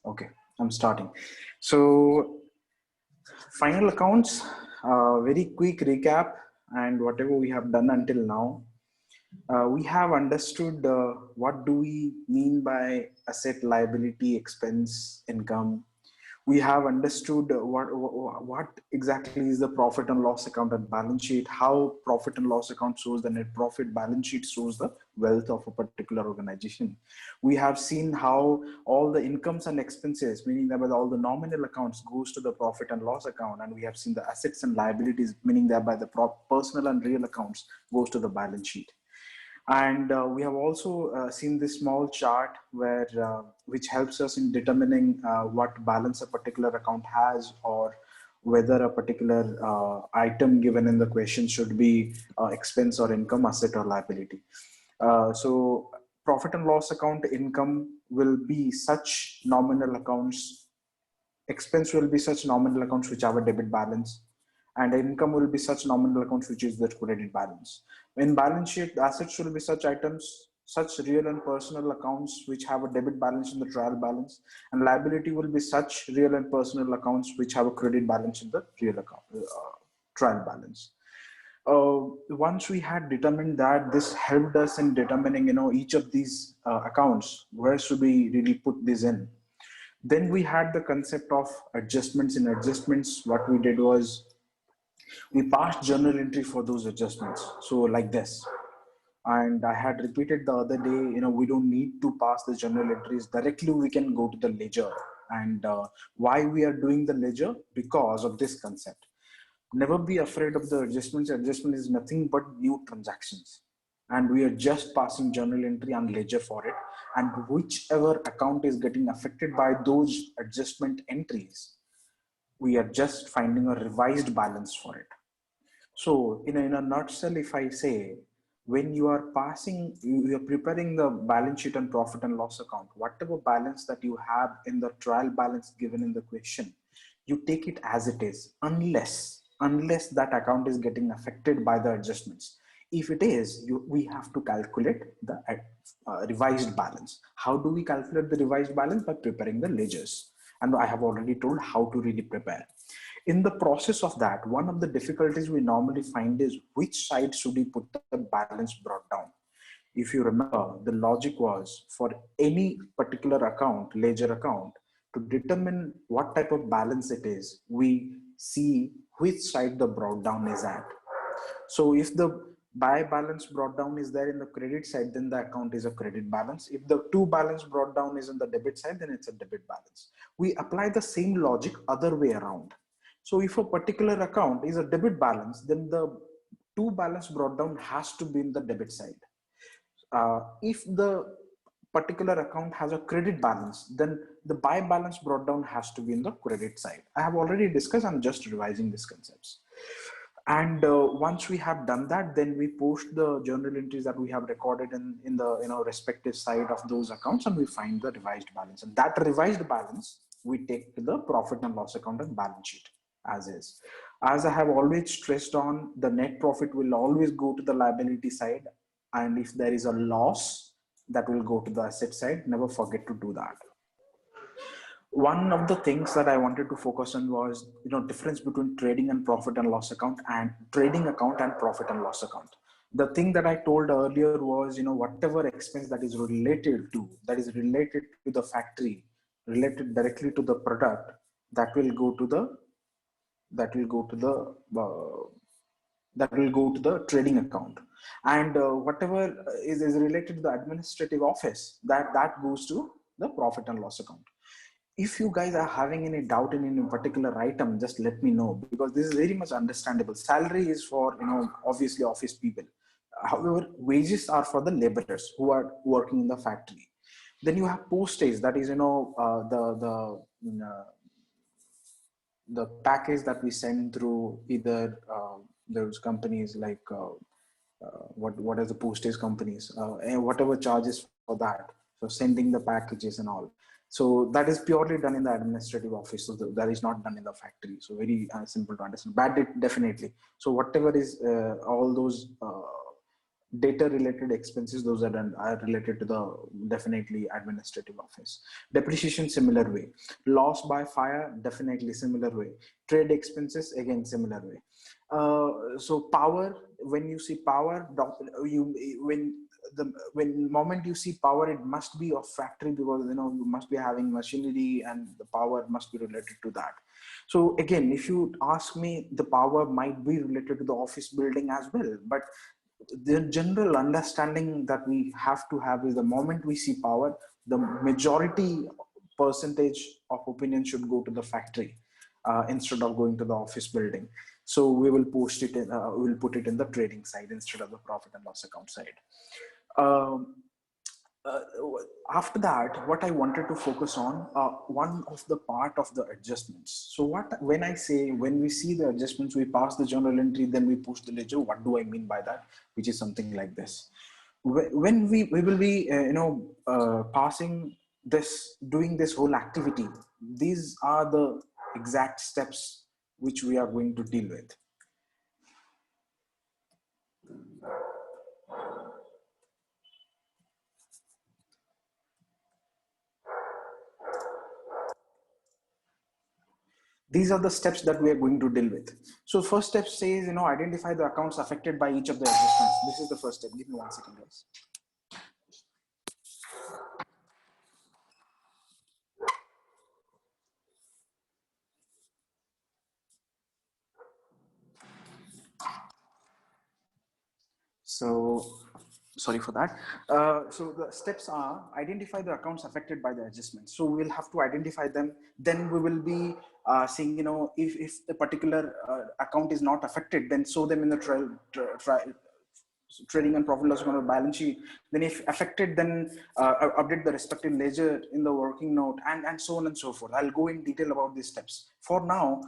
Okay, I'm starting. So, final accounts, very quick recap, and whatever we have done until now. We have understood what do we mean by asset, liability, expense, income. We have understood what exactly is the profit and loss account and balance sheet, how profit and loss account shows the net profit, balance sheet shows the wealth of a particular organization. We have seen how all the incomes and expenses, meaning that all the nominal accounts goes to the profit and loss account, and we have seen the assets and liabilities, meaning that by the personal and real accounts goes to the balance sheet. And we have also seen this small chart where which helps us in determining what balance a particular account has, or whether a particular item given in the question should be expense or income, asset or liability. So profit and loss account income will be such nominal accounts, expense will be such nominal accounts which have a debit balance, and income will be such nominal accounts which is the credit balance. In balance sheet, assets will be such items, such real and personal accounts which have a debit balance in the trial balance, and liability will be such real and personal accounts which have a credit balance in the real account trial balance. Once we had determined that, this helped us in determining, each of these accounts, where should we really put this in. Then we had the concept of adjustments. In adjustments, what we did was we passed journal entry for those adjustments. So like this, and I had repeated the other day, we don't need to pass the journal entries directly. We can go to the ledger. And why we are doing the ledger? Because of this concept. Never be afraid of the adjustments. Adjustment is nothing but new transactions, and we are just passing journal entry and ledger for it. And whichever account is getting affected by those adjustment entries, we are just finding a revised balance for it. So in a nutshell, if I say, when you are passing, you are preparing the balance sheet and profit and loss account, whatever balance that you have in the trial balance given in the question, you take it as it is, unless that account is getting affected by the adjustments. If it is, we have to calculate the revised balance. How do we calculate the revised balance? By preparing the ledgers. And I have already told how to really prepare. In the process of that, one of the difficulties we normally find is which side should we put the balance brought down. If you remember, the logic was for any particular account, ledger account, to determine what type of balance it is, we see which side the brought down is at. So if the buy balance brought down is there in the credit side, then the account is a credit balance. If the to balance brought down is in the debit side, then it's a debit balance. We apply the same logic other way around. So if a particular account is a debit balance, then the to balance brought down has to be in the debit side. If the particular account has a credit balance, then the buy balance brought down has to be in the credit side. I have already discussed, I'm just revising these concepts. And once we have done that, then we post the journal entries that we have recorded in the respective side of those accounts, and we find the revised balance. And that revised balance we take to the profit and loss account and balance sheet as is. As I have always stressed on, the net profit will always go to the liability side, and if there is a loss, that will go to the asset side. Never forget to do that. One of the things that I wanted to focus on was, difference between trading and profit and loss account, and trading account and profit and loss account. The thing that I told earlier was, whatever expense that is related to the factory, related directly to the product, that will go to the that will go to the trading account. And whatever is related to the administrative office, that goes to the profit and loss account. If you guys are having any doubt in any particular item, just let me know, because this is very much understandable. Salary is for, obviously office people. However, wages are for the laborers who are working in the factory. Then you have postage, that is, the package that we send through either those companies like what are the postage companies, and whatever charges for that, so sending the packages and all. So that is purely done in the administrative office. So that is not done in the factory. So very simple to understand. Bad debt, definitely. So whatever is all those Data related expenses, those are related to the definitely administrative office. Depreciation, similar way. Loss by fire, definitely similar way. Trade expenses, again similar way. So power, when you see power, you when moment you see power, it must be of factory, because you know you must be having machinery and the power must be related to that. So again, if you ask me, the power might be related to the office building as well, but the general understanding that we have to have is the moment we see power, the majority percentage of opinion should go to the factory instead of going to the office building. So we will post it in, we will put it in the trading side instead of the profit and loss account side. Um, uh, After that, what I wanted to focus on, one of the part of the adjustments. So when I say, when we see the adjustments, we pass the journal entry, then we push the ledger, what do I mean by that? Which is something like this. When we will be, passing this, doing this whole activity, these are the exact steps which we are going to deal with. These are the steps that we are going to deal with. So first step says, identify the accounts affected by each of the adjustments. This is the first step. Give me 1 second, guys. So sorry for that. So the steps are, identify the accounts affected by the adjustments. So we'll have to identify them. Then we will be seeing, if a particular account is not affected, then show them in the trading and profit loss account or balance sheet. Then if affected, then update the respective ledger in the working note, and so on and so forth. I'll go in detail about these steps. For now,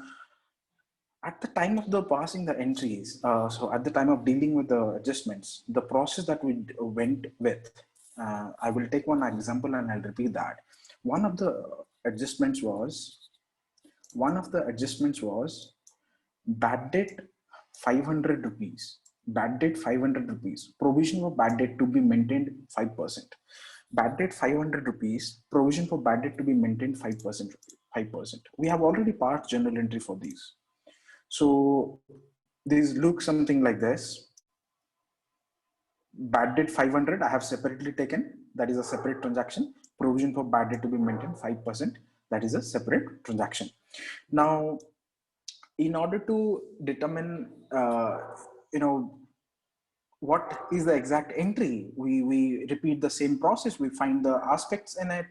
at the time of the passing the entries, so at the time of dealing with the adjustments, the process that we went with, I will take one example and I'll repeat that. One of the adjustments was bad debt 500 rupees. Bad debt 500 rupees. Provision for bad debt to be maintained 5%. Bad debt 500 rupees. Provision for bad debt to be maintained 5%. 5%. We have already passed journal entry for these. So these look something like this. Bad debt 500, I have separately taken. That is a separate transaction. Provision for bad debt to be maintained 5%. That is a separate transaction. Now, in order to determine, what is the exact entry, we repeat the same process. We find the aspects in it.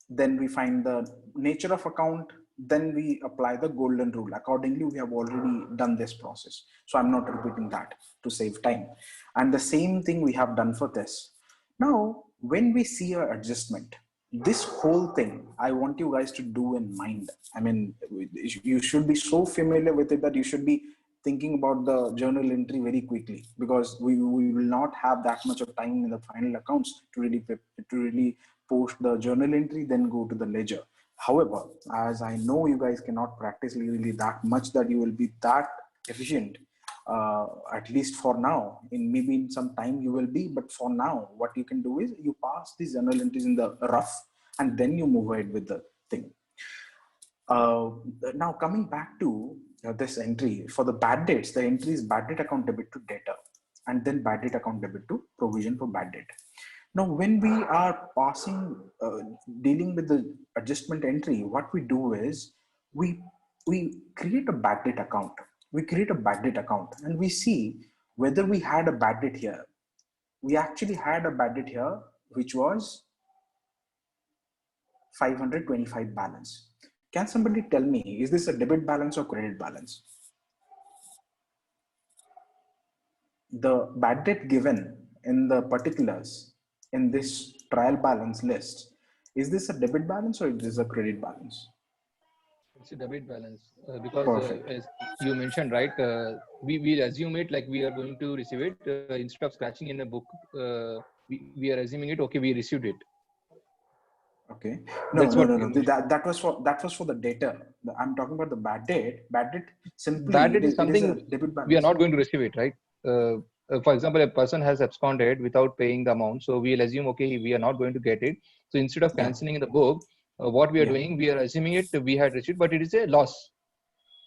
Then we find the nature of account, then we apply the golden rule. Accordingly, we have already done this process. So I'm not repeating that to save time. And the same thing we have done for this. Now, when we see an adjustment, this whole thing, I want you guys to do in mind. I mean, you should be so familiar with it that you should be thinking about the journal entry very quickly, because we will not have that much of time in the final accounts to really post the journal entry, then go to the ledger. However, as I know you guys cannot practice really that much that you will be that efficient, at least for now. Maybe in some time you will be, but for now, what you can do is you pass these journal entries in the rough, and then you move ahead with the thing. Now coming back to this entry for the bad debts, the entry is bad debt account debit to debtor, and then bad debt account debit to provision for bad debt. Now, when we are passing, dealing with the adjustment entry, what we do is we create a bad debt account. We create a bad debt account and we see whether we had a bad debt here. We actually had a bad debt here, which was 525 balance. Can somebody tell me, is this a debit balance or credit balance? The bad debt given in the particulars in this trial balance list, is this a debit balance or is this a credit balance? It's a debit balance because as you mentioned, right, we assume it like we are going to receive it instead of scratching in a book. We are assuming it. Okay, we received it. Okay. No. That was for the data. I'm talking about the bad debt. Bad debt simply. Bad debt is something it is a debit balance. we are not going to receive it, right? for example, a person has absconded without paying the amount, so we'll assume, okay, we are not going to get it. So instead of canceling in the book, what we are doing, we are assuming it we had received, but it is a loss.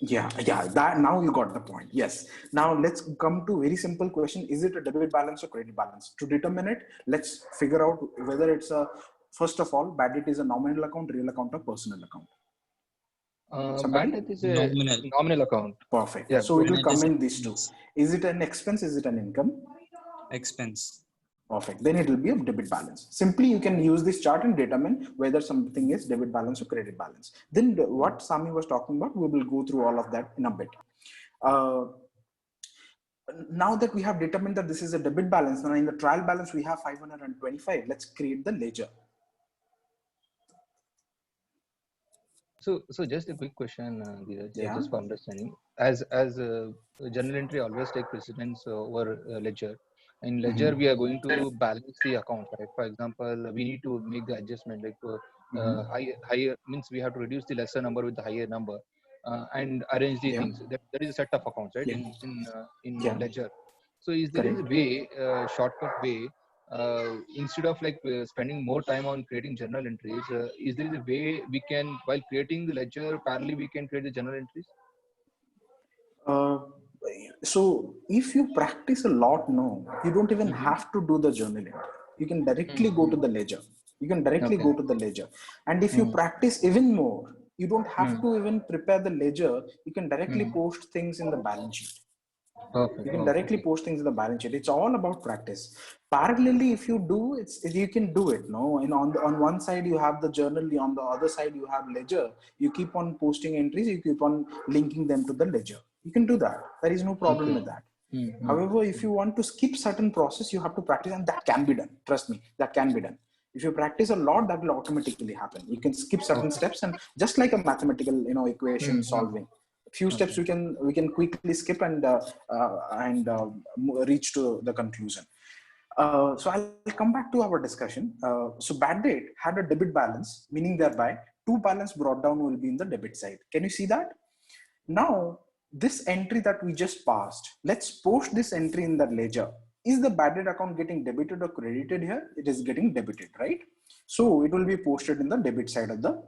Yeah, that now you got the point. Yes. Now let's come to very simple question. Is it a debit balance or credit balance? To determine it, let's figure out whether it's a, first of all, bad debt is a nominal account, real account, or personal account. Bad Somebody? debt is a nominal account. Perfect. Yeah, so it will come in these two. Is it an expense? Is it an income? Expense. Perfect. Then it will be a debit balance. Simply, you can use this chart and determine whether something is debit balance or credit balance. Then what Sami was talking about, we will go through all of that in a bit. Now that we have determined that this is a debit balance, now in the trial balance, we have 525. Let's create the ledger. So just a quick question, Dheeraj, just for understanding. As journal entry always take precedence over ledger. In ledger, we are going to balance the account, right? For example, we need to make the adjustment, like higher means we have to reduce the lesser number with the higher number, and arrange the things. That is a set of accounts, right? In ledger. So is there a way, shortcut way? Instead of like spending more time on creating journal entries, is there a way we can, while creating the ledger, parallelly we can create the journal entries? So if you practice a lot, no, you don't even have to do the journal entry. You can directly go to the ledger. You can directly go to the ledger. And if you practice even more, you don't have to even prepare the ledger. You can directly post things in the balance sheet. You can directly post things in the balance sheet. It's all about practice. Parallelly, if you do, you can do it. No, and on one side you have the journal, on the other side you have ledger. You keep on posting entries. You keep on linking them to the ledger. You can do that. There is no problem with that. However, if you want to skip certain process, you have to practice, and that can be done. Trust me, that can be done. If you practice a lot, that will automatically happen. You can skip certain steps, and just like a mathematical, equation solving. Few steps we can quickly skip and reach to the conclusion. So I'll come back to our discussion. So bad debt had a debit balance, meaning thereby two balance brought down will be in the debit side. Can you see that? Now this entry that we just passed, let's post this entry in the ledger. Is the bad debt account getting debited or credited here? It is getting debited, right? So it will be posted in the debit side of the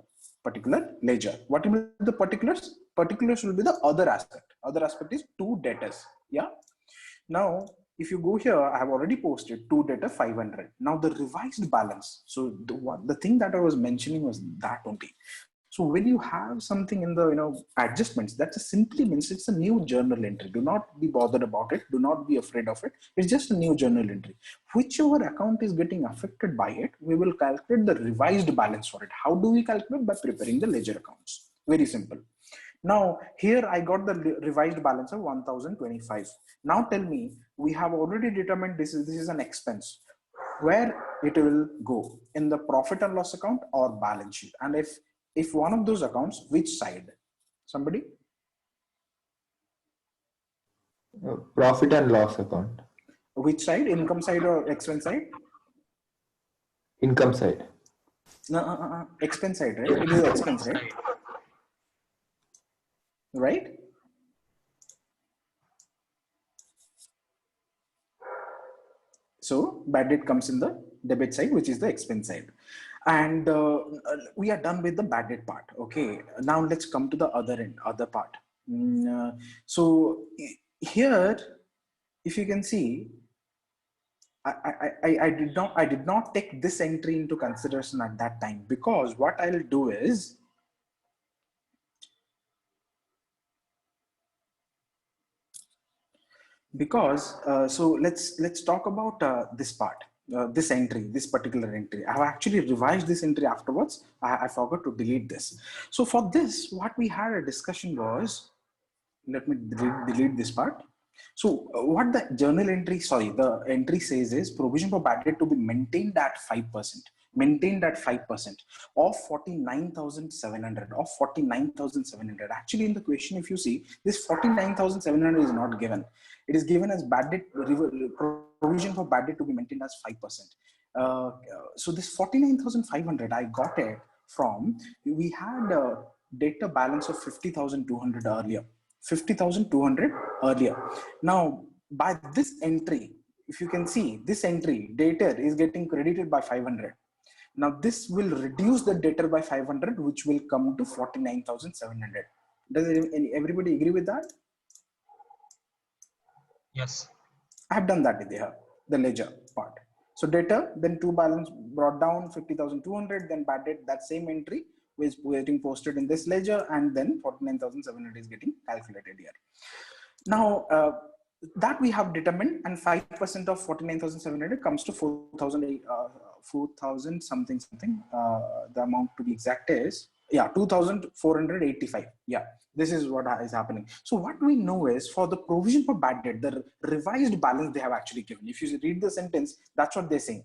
particular ledger. What will be the particulars? Particulars will be the other aspect. Other aspect is two debtors. Yeah. Now, if you go here, I have already posted two debtor 500. Now the revised balance. So the thing that I was mentioning was that only. So when you have something in the adjustments, that just simply means it's a new journal entry. Do not be bothered about it. Do not be afraid of it. It's just a new journal entry. Whichever account is getting affected by it, we will calculate the revised balance for it. How do we calculate? By preparing the ledger accounts. Very simple. Now here I got the revised balance of 1025. Now tell me, we have already determined this is an expense. Where it will go, in the profit and loss account or balance sheet? And if one of those accounts, which side? Somebody? Profit and loss account. Which side? Income side or expense side? Income side. No, expense side, right? It is expense, right? Right? So bad debt comes in the debit side, which is the expense side. And we are done with the bad debt part. Okay, now let's come to the other part. So here, if you can see, I did not take this entry into consideration at that time, because what I'll do is, so let's talk about this part. This entry, this particular entry. I have actually revised this entry afterwards. I forgot to delete this. So for this, what we had a discussion was, let me delete this part. So what the journal entry, the entry says is provision for bad debt to be maintained at 5%. Maintained at 5% of 49,700 of 49,700. Actually, in the question, if you see, this 49,700 is not given. It is given as bad debt provision for bad debt to be maintained as 5%. So this 49,500, I got it from, we had a data balance of 50,200 earlier. 50,200 earlier. Now by this entry, if you can see this entry, debtor is getting credited by 500. Now this will reduce the debtor by 500, which will come to 49,700. Does everybody agree with that? Yes. I have done that with the ledger part. So debtor, then to balance brought down 50,200, then bad debt, that same entry is getting posted in this ledger, and then 49,700 is getting calculated here. Now that we have determined, and 5% of 49,700 comes to 4,000 something. The amount to be exact is 2,485. Yeah, this is what is happening. So what we know is, for the provision for bad debt, the revised balance they have actually given. If you read the sentence, that's what they're saying.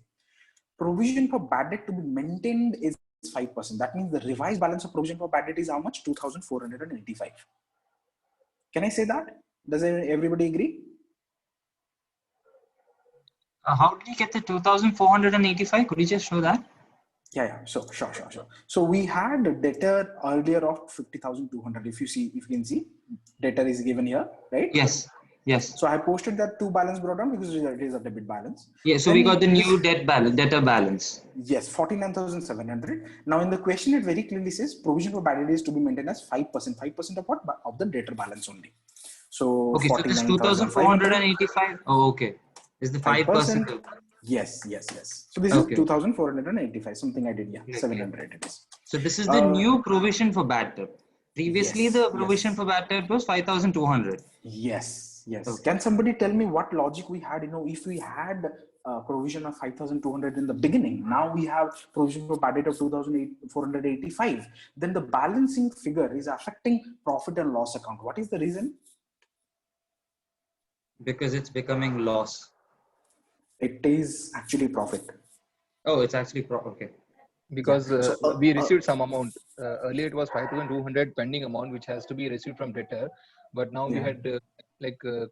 Provision for bad debt to be maintained is 5%. That means the revised balance of provision for bad debt is how much? 2,485. Can I say that? Does everybody agree? How did you get the 2,485? Could you just show that? Yeah. So sure. So we had a debtor earlier of 50,200. If you can see, debtor is given here, right? Yes. So I posted that to balance brought down because it is a debit balance. Yeah. So then we got the new debtor balance. Yes, 49,700. Now in the question, it very clearly says provision for bad debt is to be maintained as 5%. 5% of what? Of the debtor balance only. So okay. So this 2,485. Oh, okay. Is the 5%? Yes. So this is 2,485. Something I did. Yeah, okay. 700 it is. So this is the new provision for bad debt. Previously, the provision for bad debt was 5,200. Yes. Okay. Can somebody tell me what logic we had? If we had provision of 5,200 in the beginning, now we have provision for bad debt of 2,485. Then the balancing figure is affecting profit and loss account. What is the reason? Because it's becoming loss. It is actually profit. Oh, it's actually okay. Because we received some amount. Earlier it was 5,200 pending amount which has to be received from debtor, but now we had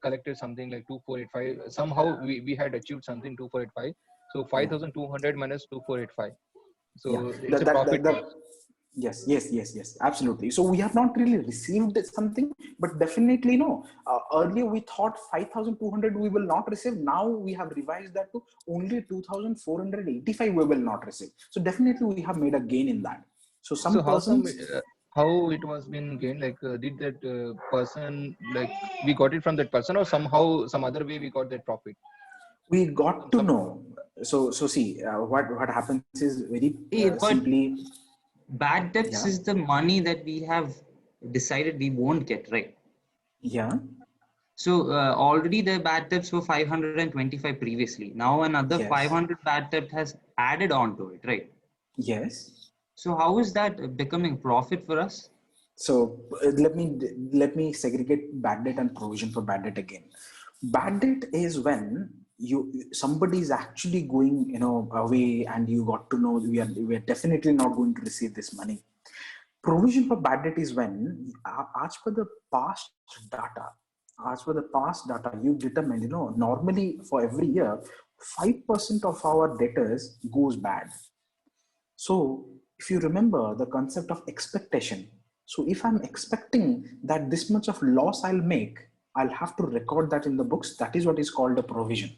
collected something like 2,485. Somehow we had achieved something 2,485. So 5,200 minus 2,485. So it's a profit. Yes, absolutely. So we have not really received something, but definitely no. Earlier we thought 5,200 we will not receive. Now we have revised that to only 2,485 we will not receive. So definitely we have made a gain in that. So how it was been gained? Like did that person, like we got it from that person, or somehow some other way we got that profit? We got to know. So see, what happens is very simply. Bad debts is the money that we have decided we won't get, right? Yeah. So already the bad debts were 525 previously. Now another 500 bad debt has added on to it, right? Yes. So how is that becoming profit for us? So let me segregate bad debt and provision for bad debt again. Bad debt is when somebody is actually going away and you got to know we are definitely not going to receive this money. Provision for bad debt is when as per the past data you determine normally for every year 5% of our debtors goes bad. So if you remember the concept of expectation, so if I'm expecting that this much of loss I'll make, I'll have to record that in the books. That is what is called a provision.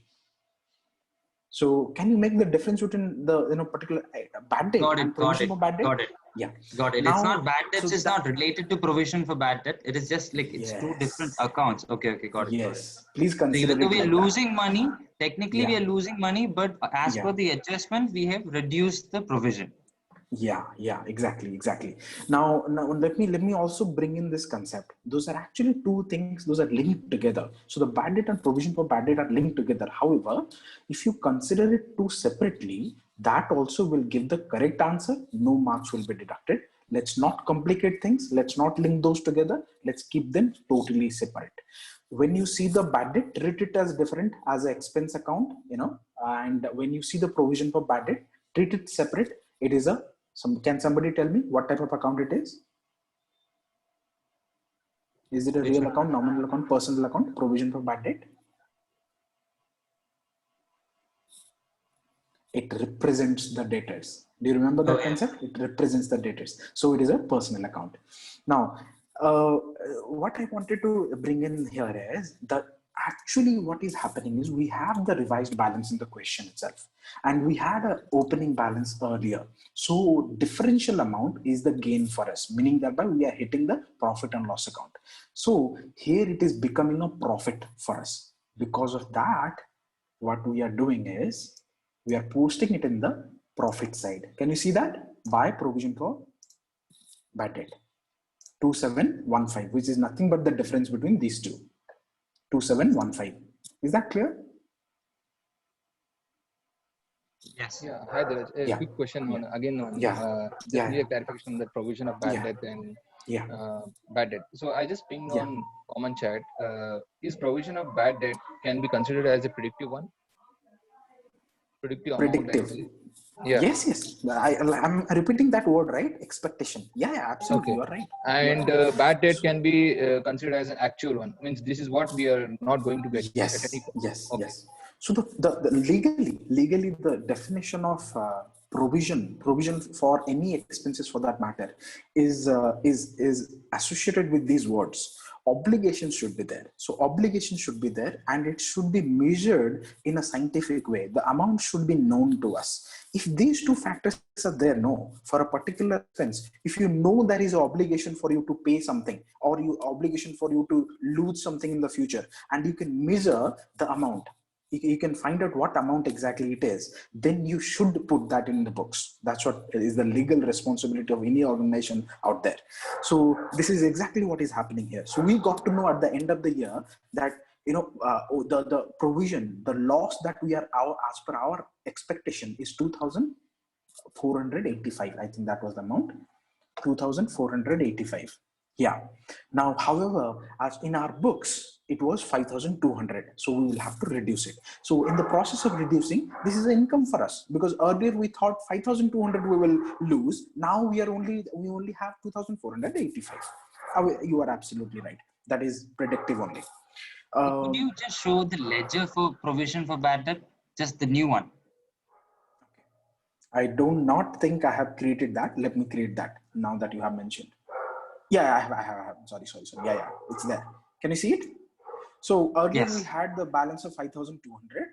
So can you make the difference between the particular bad debt and provision for bad debt? Got it. Yeah. Got it. Now, it's not bad debts. So it's not related to provision for bad debt. It is just like it's two different accounts. Okay. Got it. Yes. Please consider. So even though we are losing money, technically we are losing money, but as per the adjustment, we have reduced the provision. Yeah, exactly. Now let me also bring in this concept. Those are actually two things, those are linked together. So the bad debt and provision for bad debt are linked together. However, if you consider it two separately, that also will give the correct answer. No marks will be deducted. Let's not complicate things. Let's not link those together. Let's keep them totally separate. When you see the bad debt, treat it as different as an expense account, and when you see the provision for bad debt, treat it separate. It is can somebody tell me what type of account it is? Is it a real account, nominal account, personal account, provision for bad debt? It represents the debtors. Do you remember that concept? It represents the debtors. So it is a personal account. Now, what I wanted to bring in here is that actually what is happening is we have the revised balance in the question itself, and we had an opening balance earlier. So differential amount is the gain for us, meaning that we are hitting the profit and loss account. So here it is becoming a profit for us. Because of that, what we are doing is we are posting it in the profit side. Can you see that? By provision for bad debt, 2715, which is nothing but the difference between these two, 2715. Is that clear? Yes. Yeah, hi Dheeraj. A quick question on just need a clarification on the provision of bad debt and bad debt. So I just pinged on common chat. Is provision of bad debt can be considered as a predictive one? Predictive amount actually. Yeah. Yes. I'm repeating that word, right? Expectation. Yeah, absolutely. Okay. You're right. And bad debt can be considered as an actual one. Means this is what we are not going to get at any cost. Yes. So the legally the definition of provision for any expenses for that matter is associated with these words. Obligation should be there. So obligation should be there, and it should be measured in a scientific way. The amount should be known to us. If these two factors are there, no, for a particular expense, if you know there is an obligation for you to pay something, or obligation for you to lose something in the future, and you can measure the amount, you can find out what amount exactly it is, then you should put that in the books. That's what is the legal responsibility of any organization out there. So this is exactly what is happening here. So we got to know at the end of the year that the provision, the loss that we are as per our expectation is 2,485. I think that was the amount, 2,485. Yeah. Now, however, as in our books, it was 5,200. So we will have to reduce it. So in the process of reducing, this is an income for us, because earlier we thought 5,200 we will lose. Now we only have 2,485. You are absolutely right. That is predictive only. Could you just show the ledger for provision for bad debt? Just the new one. I do not think I have created that. Let me create that now that you have mentioned. Yeah, I have. Sorry. Yeah, it's there. Can you see it? So earlier we had the balance of 5,200.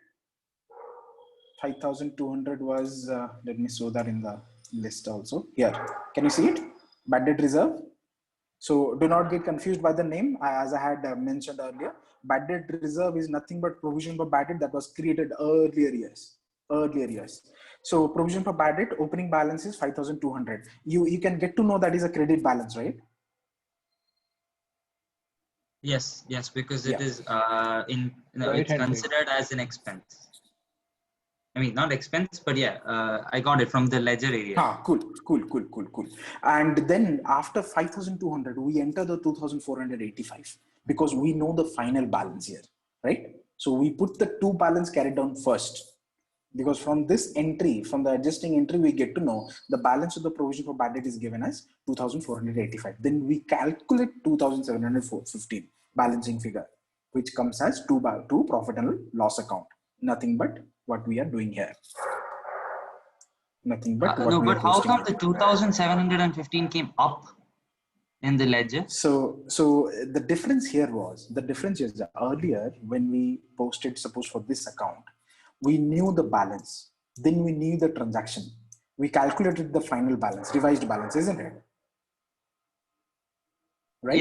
5,200 was, let me show that in the list also. Here, can you see it? Bad debt reserve. So do not get confused by the name. As I had mentioned earlier, bad debt reserve is nothing but provision for bad debt that was created earlier years. So provision for bad debt, opening balance is 5,200. You can get to know that is a credit balance, right? Yes, because it is it's considered as an expense. I mean, not expense, but I got it from the ledger area. Cool. And then after 5,200, we enter the 2,485 because we know the final balance here, right? So we put the two balance carried down first, because from this entry, from the adjusting entry, we get to know the balance of the provision for bad debt is given as 2,485. Then we calculate 2,715 balancing figure, which comes as two profit and loss account. Nothing but what we are doing here. Nothing but what we are how come the 2,715 came up in the ledger? So the difference here is that earlier when we posted, suppose for this account, we knew the balance, then we knew the transaction, we calculated the final balance, revised balance, isn't it? Right?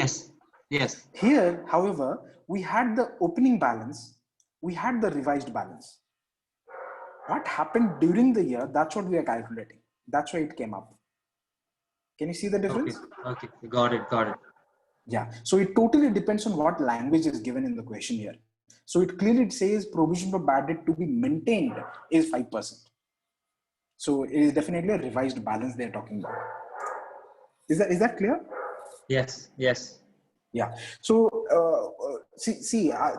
Yes. Here, however, we had the opening balance, we had the revised balance. What happened during the year, that's what we are calculating. That's why it came up. Can you see the difference? Okay. Got it. Yeah. So it totally depends on what language is given in the question here. So it clearly says provision for bad debt to be maintained is 5%. So it is definitely a revised balance they're talking about. Is that clear? Yes. Yeah. So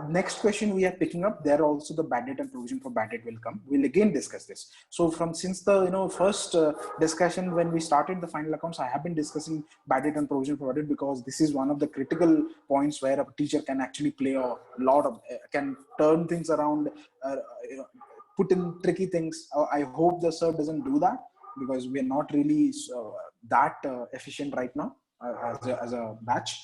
next question we are picking up, there also the bad debt and provision for bad debt will come. We'll again discuss this. So since the first discussion when we started the final accounts, I have been discussing bad debt and provision for bad debt because this is one of the critical points where a teacher can actually play a lot of can turn things around, put in tricky things. I hope the sir doesn't do that, because we are not really that efficient right now. as a batch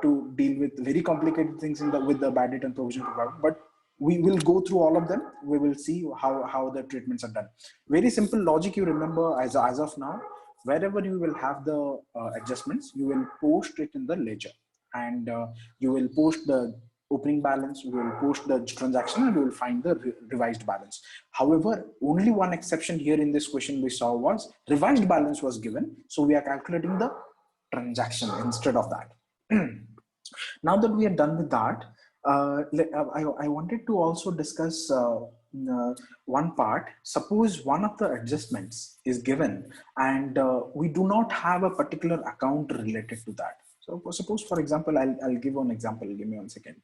to deal with very complicated things with the bad debt and provision department. But we will go through all of them. We will see how the treatments are done. Very simple logic you remember as of now. Wherever you will have the adjustments, you will post it in the ledger, and you will post the opening balance, you will post the transaction, and you will find the revised balance. However, only one exception here in this question we saw was revised balance was given. So we are calculating the transaction instead of that. Now that we are done with that, I wanted to also discuss one part. Suppose one of the adjustments is given and we do not have a particular account related to that. So suppose, for example, I'll give one example. Give me 1 second.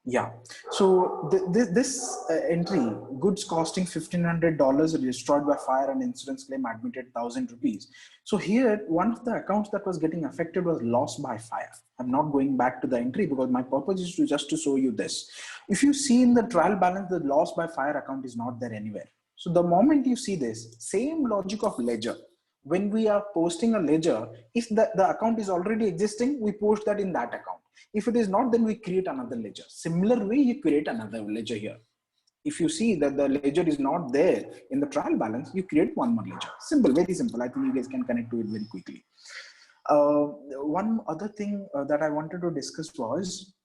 Yeah. So this entry, goods costing $1,500 destroyed by fire and insurance claim admitted 1,000 rupees. So here, one of the accounts that was getting affected was lost by fire. I'm not going back to the entry because my purpose is just to show you this. If you see in the trial balance, the loss by fire account is not there anywhere. So the moment you see this, same logic of ledger. When we are posting a ledger, if the account is already existing, we post that in that account. If it is not, then we create another ledger. Similar way, you create another ledger here. If you see that the ledger is not there in the trial balance, you create one more ledger. Simple, very simple. I think you guys can connect to it very quickly. One other thing that I wanted to discuss was,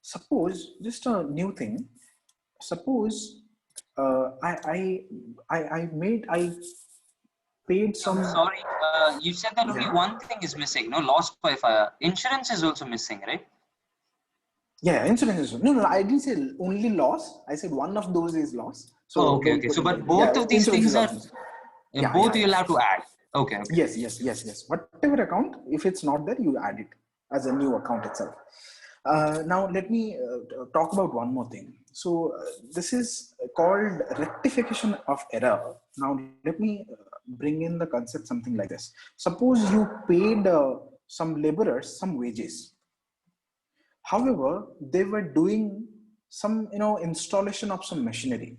suppose, just a new thing. Suppose I paid some. Sorry, you said that only one thing is missing. No, lost by fire. Insurance is also missing, right? Yeah, insurance is no. I didn't say only loss. I said one of those is loss. So okay. So, but both of these things are both you'll have to add. Okay. Yes. Whatever account, if it's not there, you add it as a new account itself. Now let me talk about one more thing. So this is called rectification of error. Now let me bring in the concept something like this. Suppose you paid some laborers some wages. However, they were doing some installation of some machinery.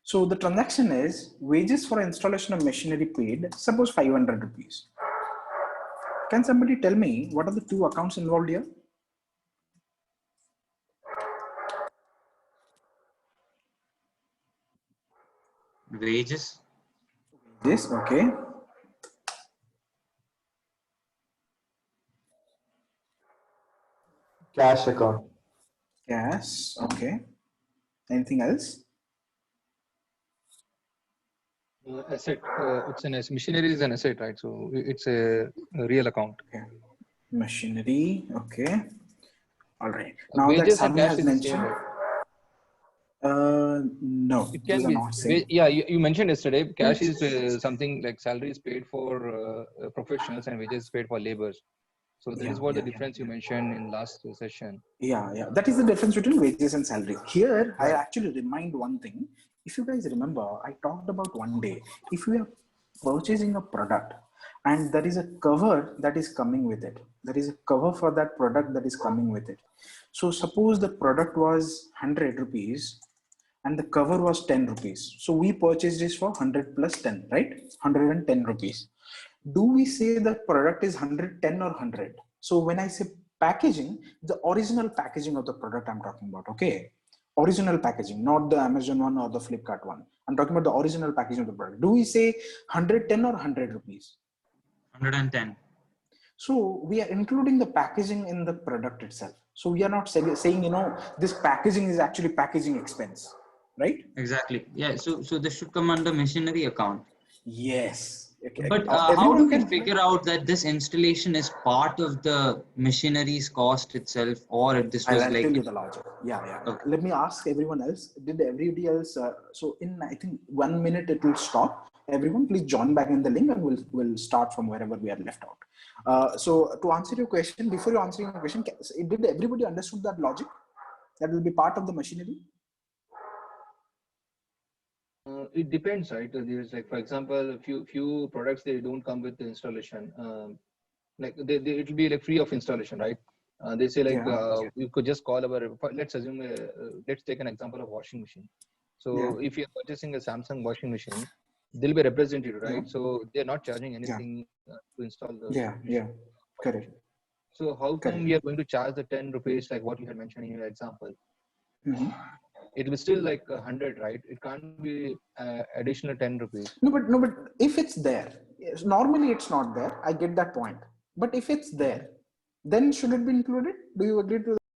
So the transaction is wages for installation of machinery paid, suppose 500 rupees. Can somebody tell me what are the two accounts involved here? Wages. This, okay. Cash account. Cash, okay. Anything else? Asset. It's an asset. Machinery is an asset, right? So it's a real account. Okay. Machinery, okay. All right. Now wages that and Sami cash has is mentioned. the same, No, it can be. Yeah, you mentioned yesterday. Cash is something like salary is paid for professionals and wages paid for laborers. So that is what the difference you mentioned in last session. Yeah. That is the difference between wages and salary. Here, right. I actually remind one thing. If you guys remember, I talked about one day. If we are purchasing a product and there is a cover that is coming with it, there is a cover for that product that is coming with it. So suppose the product was 100 rupees and the cover was 10 rupees. So we purchased this for 100 plus 10, right? 110 rupees. Do we say the product is 110 or 100? So when I say packaging, the original packaging of the product I'm talking about, okay? Original packaging, not the Amazon one or the Flipkart one. I'm talking about the original packaging of the product. Do we say 110 or 100 rupees? 110. So we are including the packaging in the product itself. So we are not saying, this packaging is actually packaging expense, right? Exactly. Yeah. So this should come under machinery account. Yes. Okay. But how do we figure out that this installation is part of the machinery's cost itself, or if this was I'll like? tell you the logic. Yeah. Okay. Let me ask everyone else. Did everybody else? So in I think 1 minute it will stop. Everyone, please join back in the link, and we'll start from wherever we are left out. So to answer your question, before you answer your question, did everybody understood that logic? That will be part of the machinery. It depends, right? There's like, for example, few products they don't come with the installation. Like it will be like free of installation, right? They say like you could just call our. Let's assume. Let's take an example of washing machine. So if you're purchasing a Samsung washing machine, they'll be representative, right? So they're not charging anything to install the. Correct. So how come we are going to charge the 10 rupees like what you had mentioned in your example? It will still like 100, right? It can't be additional 10 rupees. No, but if it's there, normally it's not there. I get that point. But if it's there, then should it be included? Do you agree to